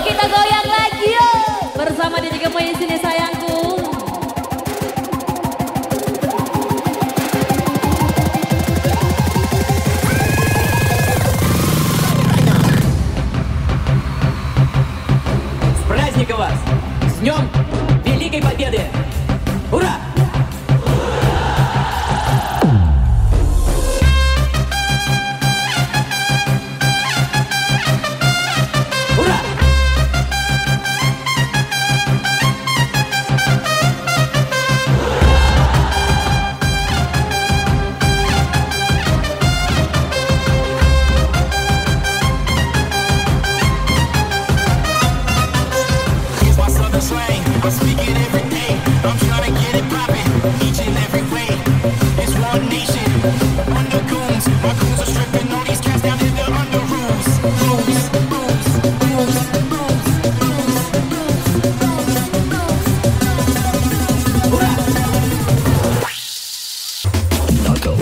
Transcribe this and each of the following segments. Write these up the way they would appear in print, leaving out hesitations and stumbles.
kita goyang lagi yuk. Bersama di tiga poin sini sayangku. С праздником вас! С Днем Великой Победы! Ура! I speak it every day. I'm trying to get it poppin', each and every way. It's one nation, under goons. My goons are stripping all these cats down in the under rules. Rules, rules, rules, rules, Narco.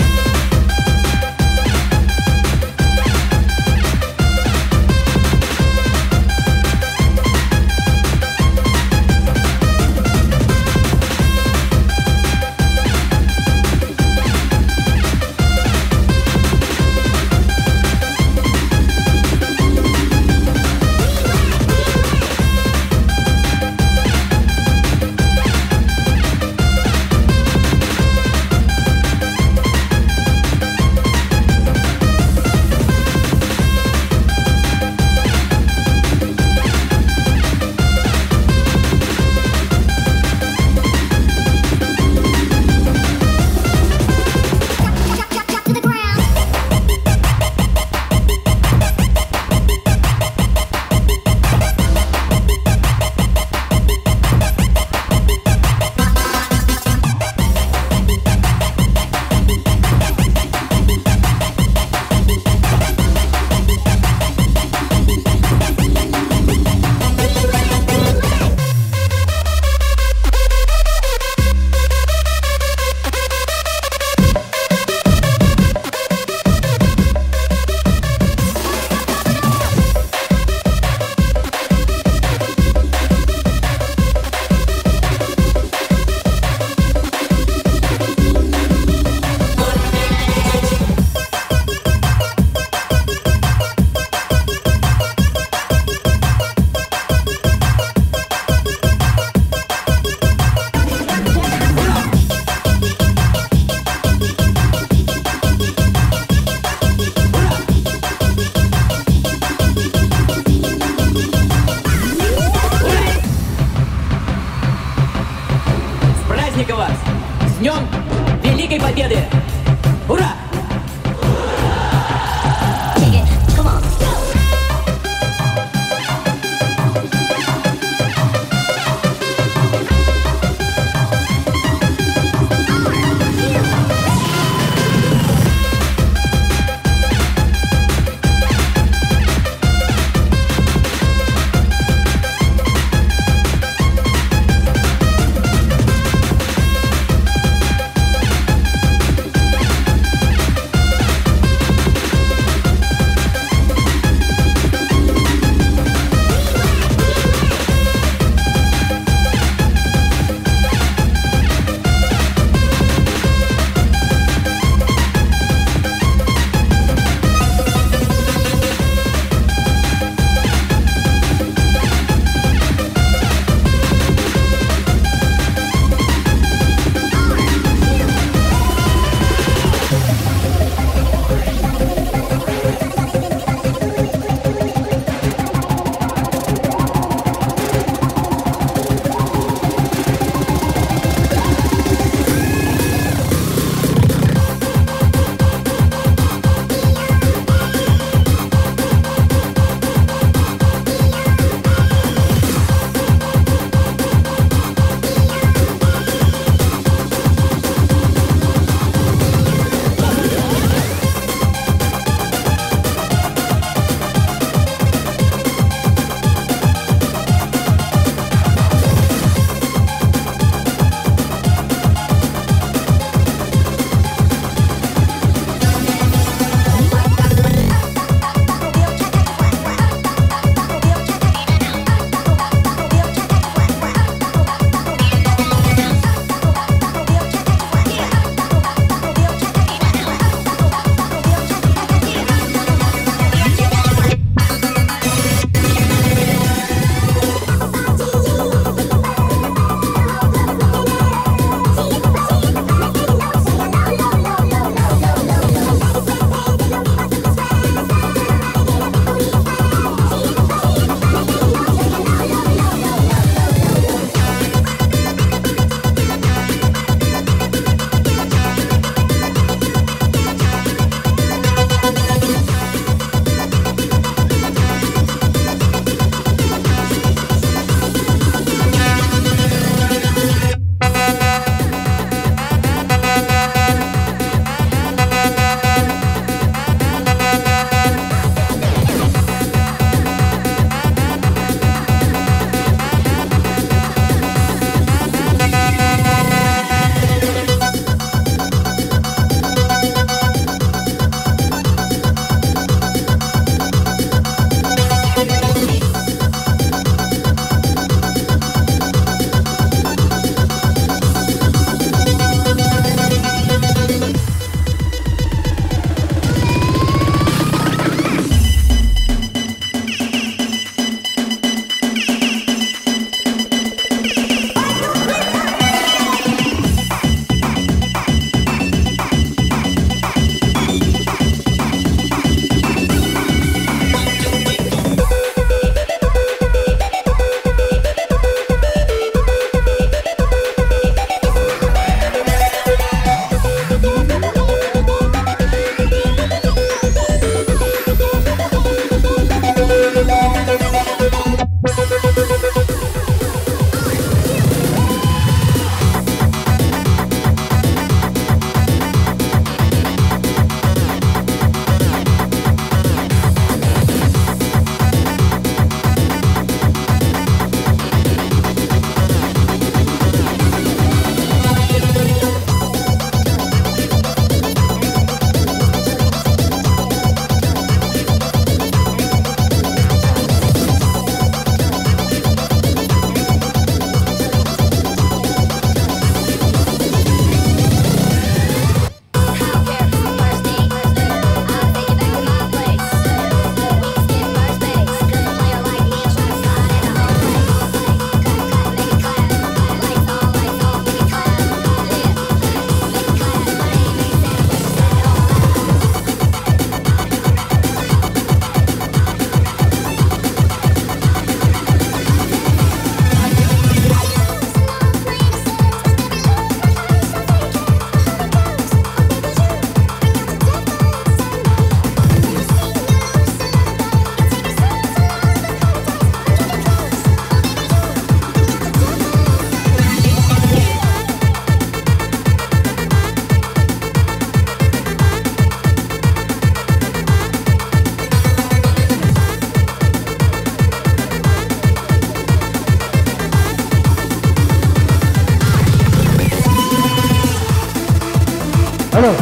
Halo.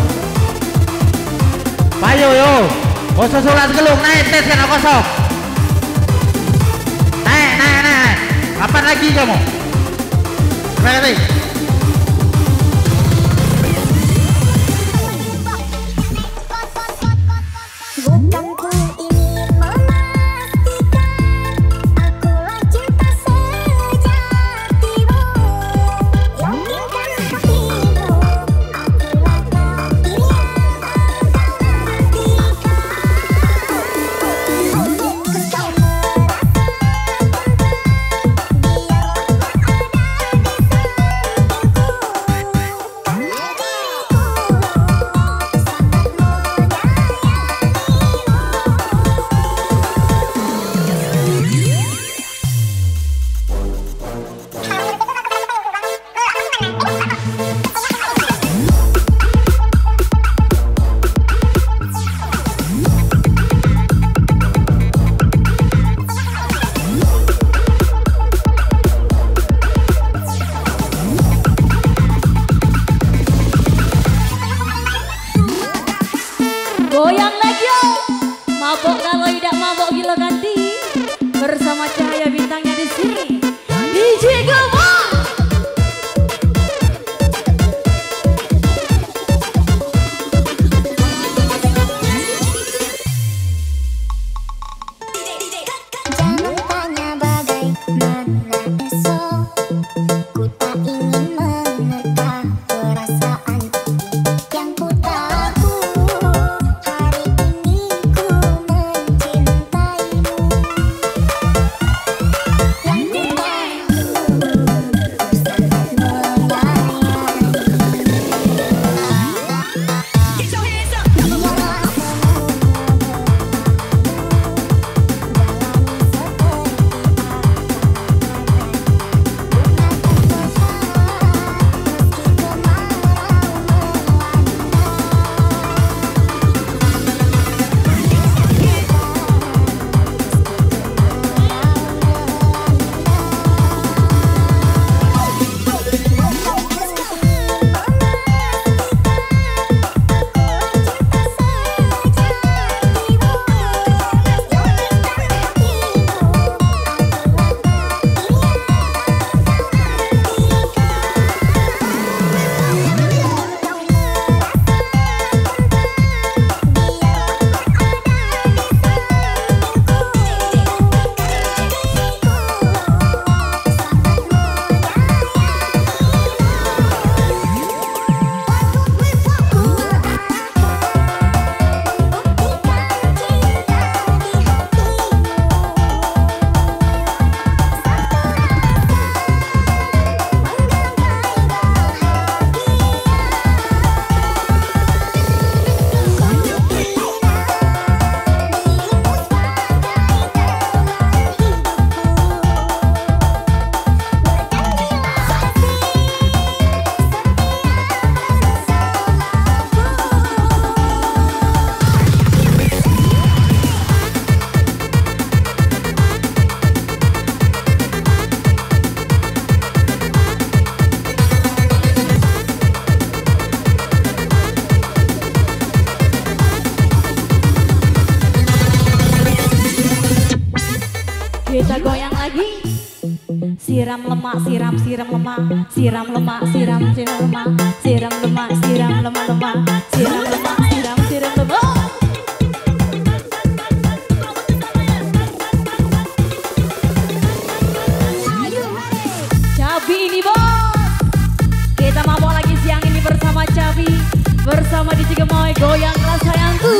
Payo yo. Ojo sulat gelung naik tes kena kosong. Naik. Kapan lagi kamu? Terima kasih. Goyang lagi yo. Mabok kalau tidak mabok bila ganti. Bersama cahaya bintangnya di sini. DJ Gema. Jangan tanya bagaimana esok, ku tak ingin menerka perasaan yang ku tahu. Hari ini ku mencintaimu, yang ku tahu sangat menyayangimu. Get your hands up. Kita goyang lagi. Siram lemak, siram lemak, siram lemak, siram lemak, siram lemak, siram lemak, siram lemak, siram lemak. Cabi ini bos. Kita mabok lagi siang ini bersama Cabi, bersama DJ Gemoy, goyang kelas sayangku.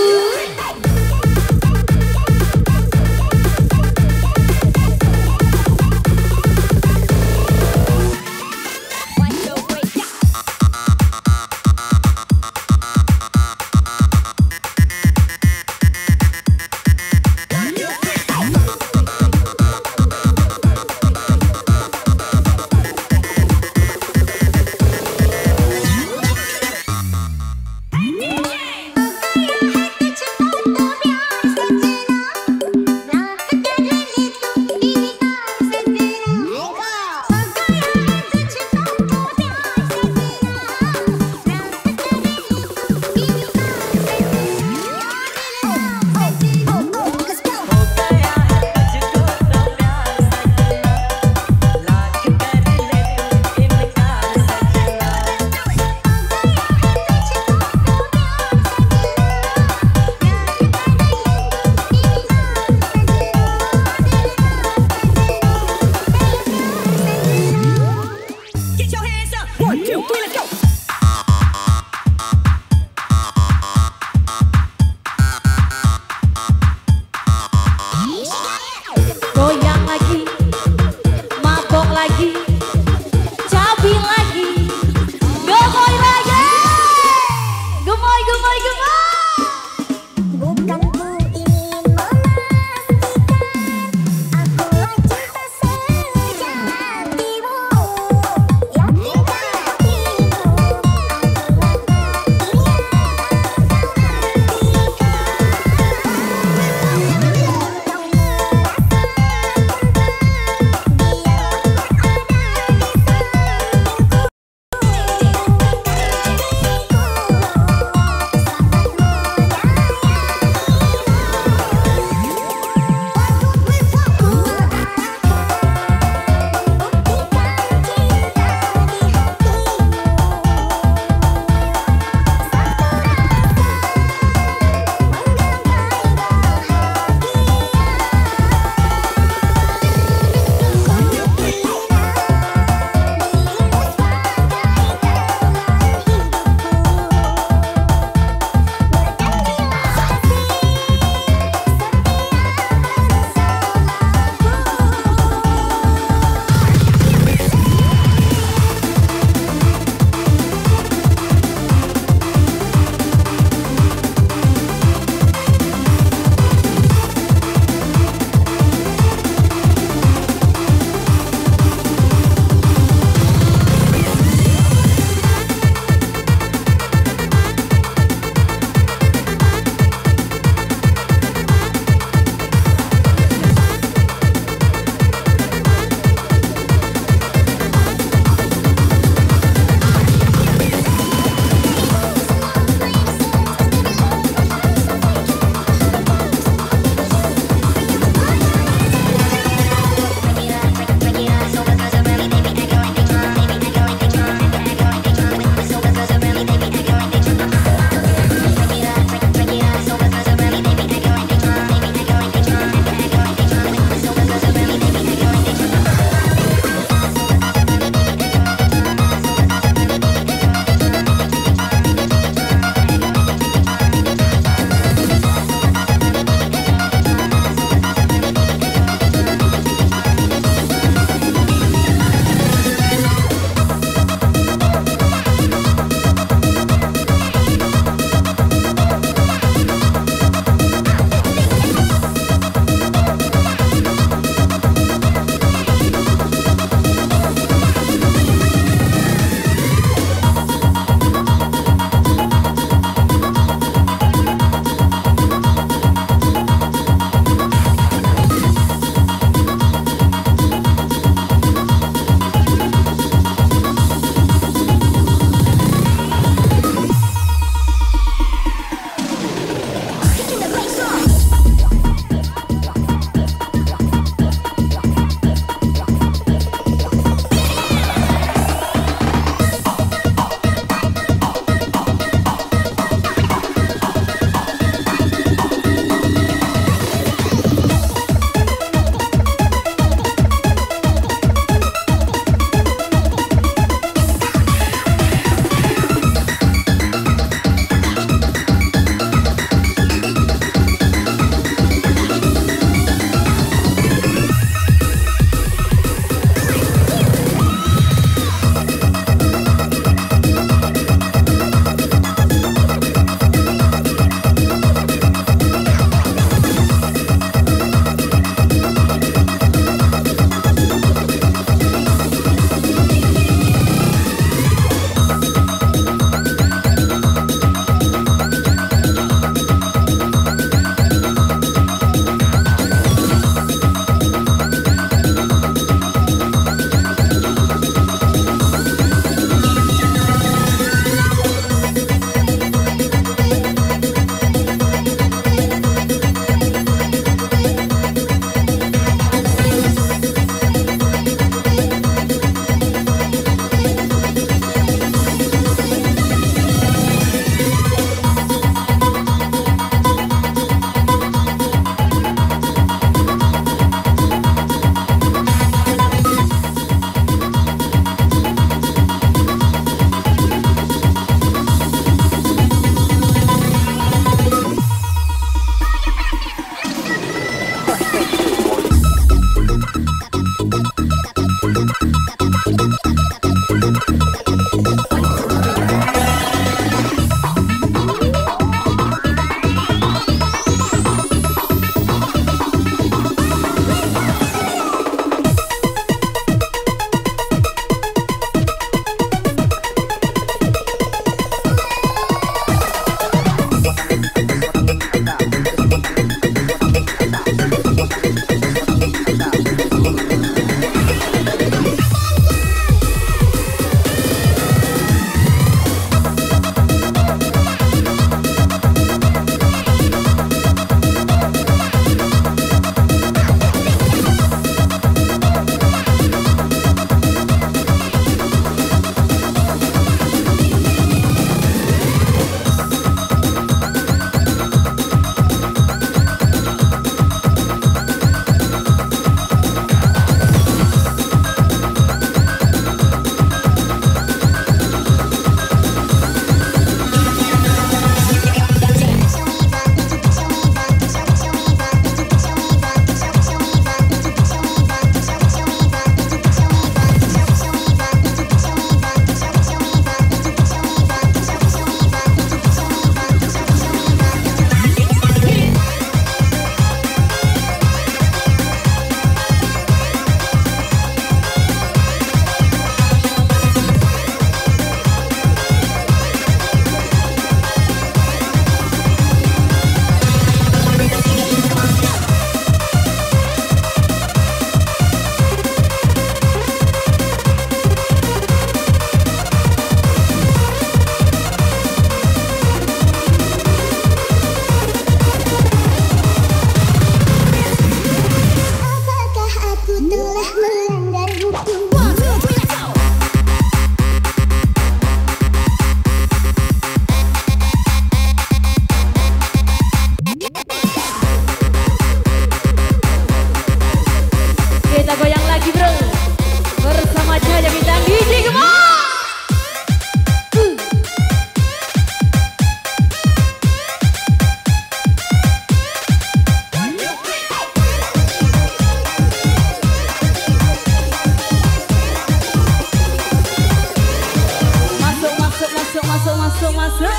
masuk masuk.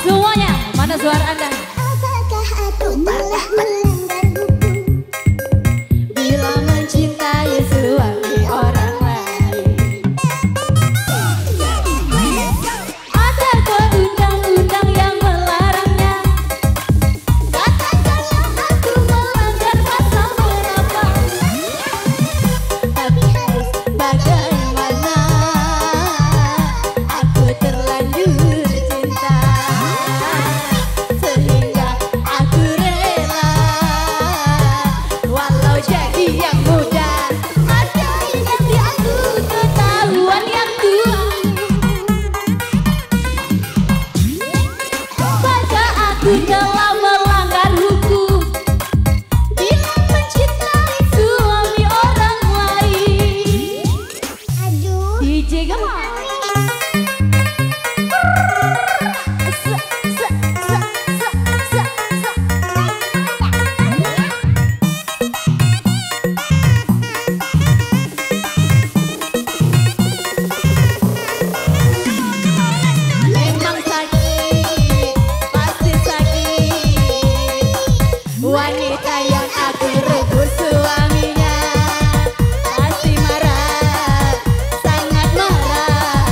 Semuanya, mana suara Anda? Apakah aku telah melanggar hukum Bila mencintai suami orang lain. Adakah undang-undang yang melarangnya? Katakanlah aku Melanggar pasal berapa? Tapi harus bagaimana? Aku terlanjur cinta sehingga aku rela walau jadi yang muda. Ada yang di aku ketahuan yang tua. Maka aku telah melanggar hukum bila mencintai suami orang lain. Aduh, DJ Gemar. Memang sakit, pasti sakit. Wanita yang aku rebut suaminya pasti marah, sangat marah.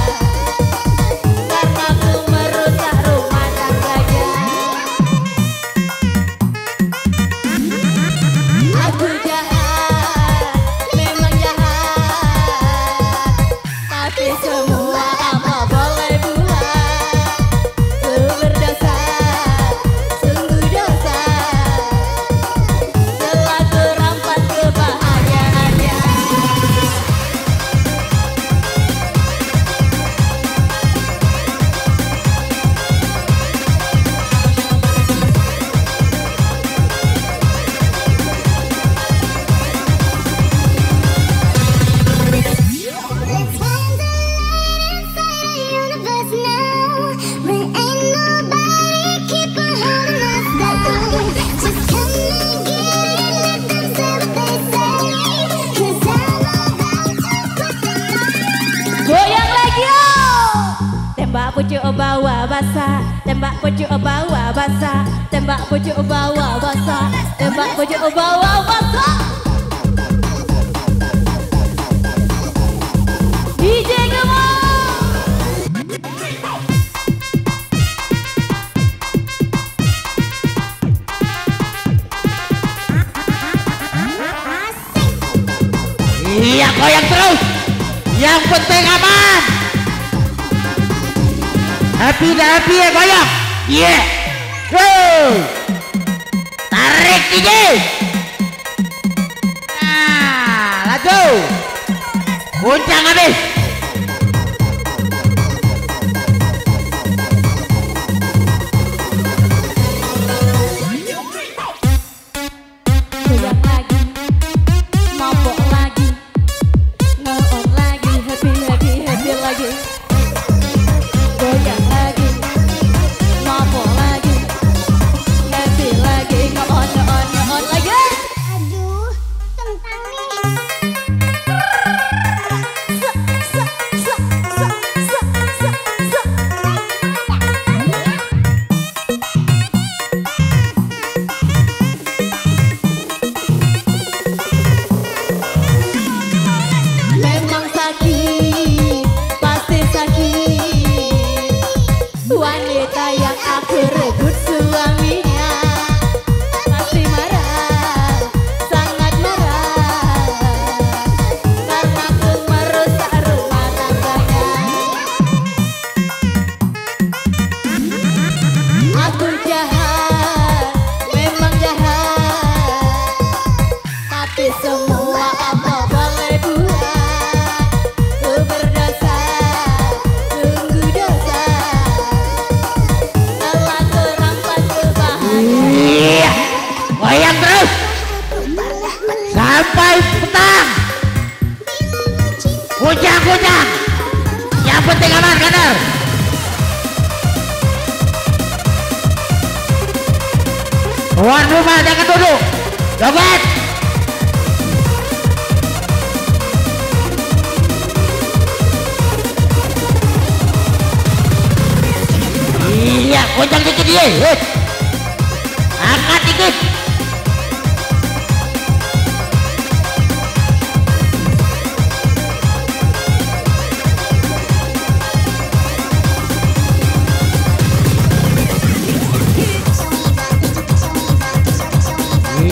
Karena aku merusak rumah tangganya. Aku jahat, memang jahat. Tapi semua apa boleh buat. Ku berdosa, sungguh dosa. Telah ku rampas kebahagiaannya. let's find the light inside the universe now. When ain't nobody keeping holding us down. Just come and get it, let them say what they say. 'Cause I'm about to put the Goyang lagi yo. Tembak pucuk bawa basah, tembak pucuk bawa basah, tembak pucuk bawa basah, tembak pucuk bawa basah. DJ Gemar. Iya, goyang terus. Yang penting aman. Happy ya goyang. Iya. Go. Tarik DJ. Nah, laju. Goncang habis. Goyang lagi, mabok lagi, nge-on lagi, happy lagi. Goyang lagi, mabok lagi, happy lagi, nge-on lagi. aduh, kentang nih. penting aman kader. Tuan rumah jangan duduk. Joget. Iya, goncang dikit dia. Angkat dikit.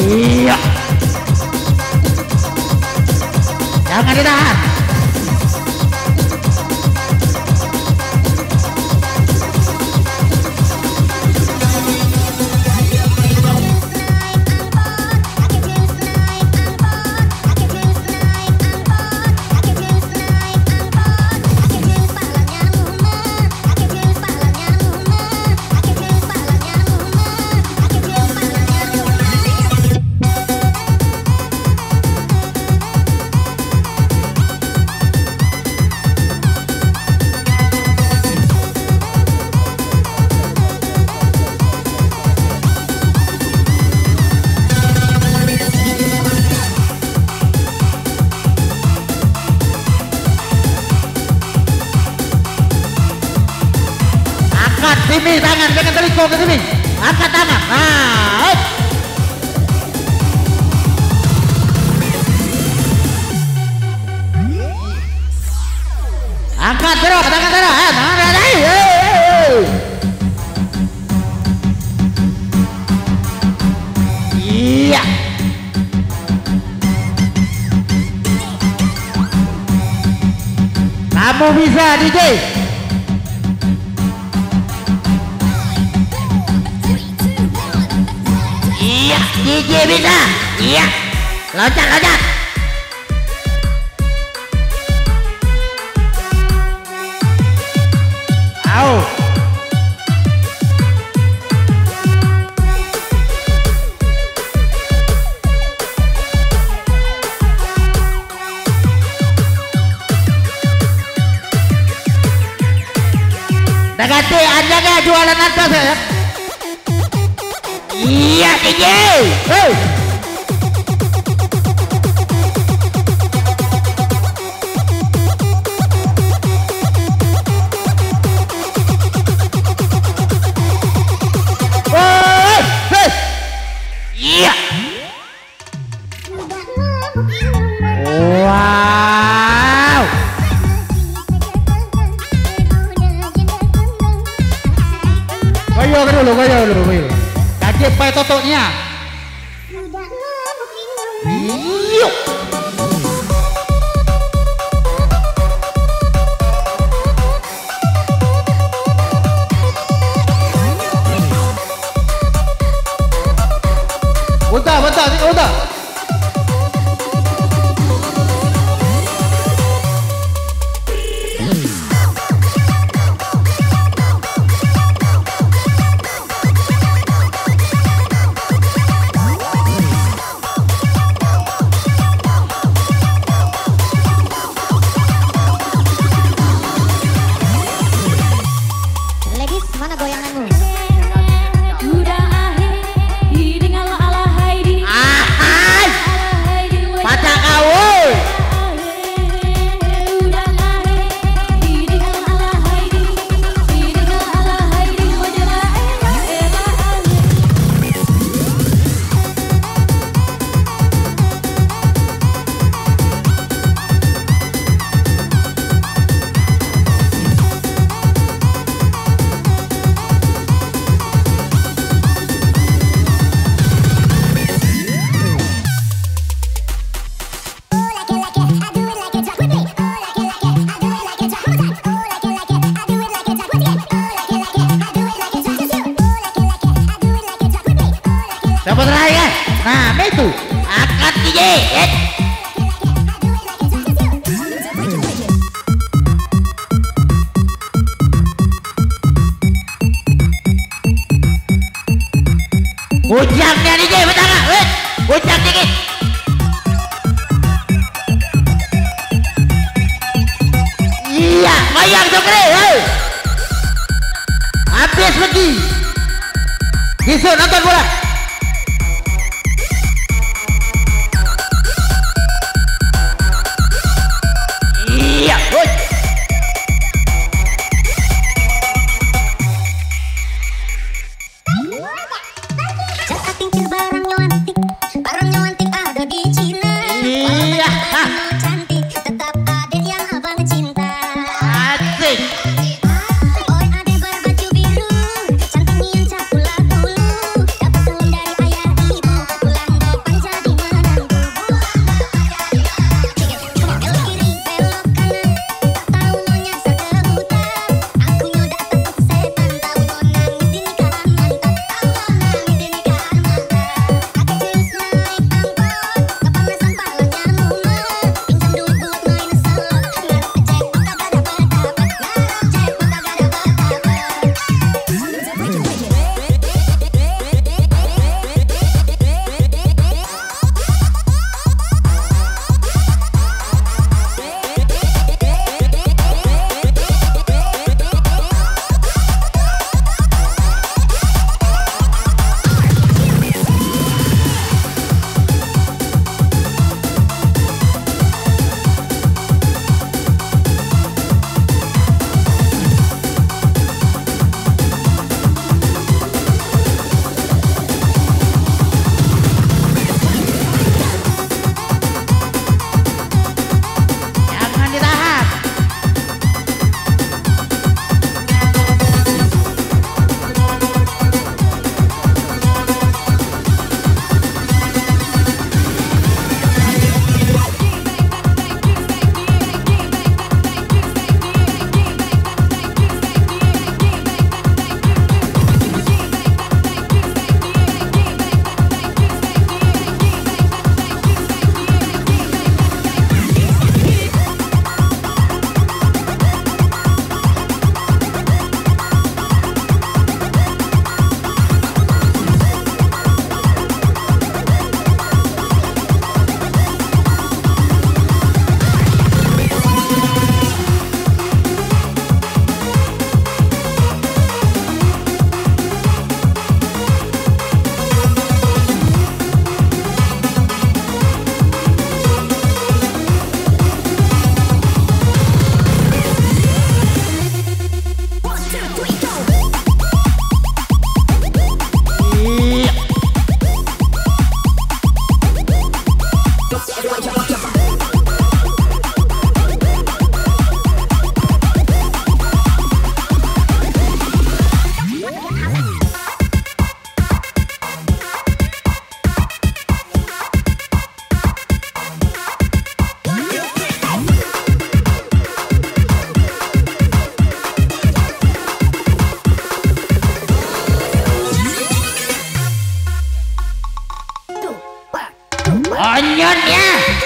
Iya. Jangan ditahan. Sini tangan, jangan terikut ke sini. Angkat tangan. Nah, angkat terus, tangan terus. Tangan terus. Iya. Kamu bisa DJ. Iya, DJ bisa. Iya. Loncat. Au. Ganti aja jualan atas ya. Iya DJ. Hey. Iya. Wow. Goyo dulu. Kaki pakai totoknya. Yuk. Udah. Ladies, mana goyanganmu? Pacar kau. Dapat terakhir. Nah, itu angkat DJ. Ujangnya DJ pertama, ujang dikit. Iya. Iya, goyang Sukri, hei. Habis lagi. Gisu nonton bola. Iya, woi. Barang nyewantik ada di Cina. Iya, Cantik tetap ada yang abang cinta. asik. Oi ade berbaju biru, cantiknya cakulah dulu. Dapat salam dari ayah ibu, bulan depan jadi menantu. Belok kiri belok kanan, tak tahu mau nyasar ke hutan. Aku udah takut setan, tahu mau nangis di nikahan mantan. Tahu mau nangis di nikahan mantan. Aku terus naik angkot, kepanasan palanya mumet. Pinjam duit buat main slot, ngarep jackpot kagak dapet dapet. Ngarep jackpot kagak dapet Jangan ditahan. Iya. Onyonnya.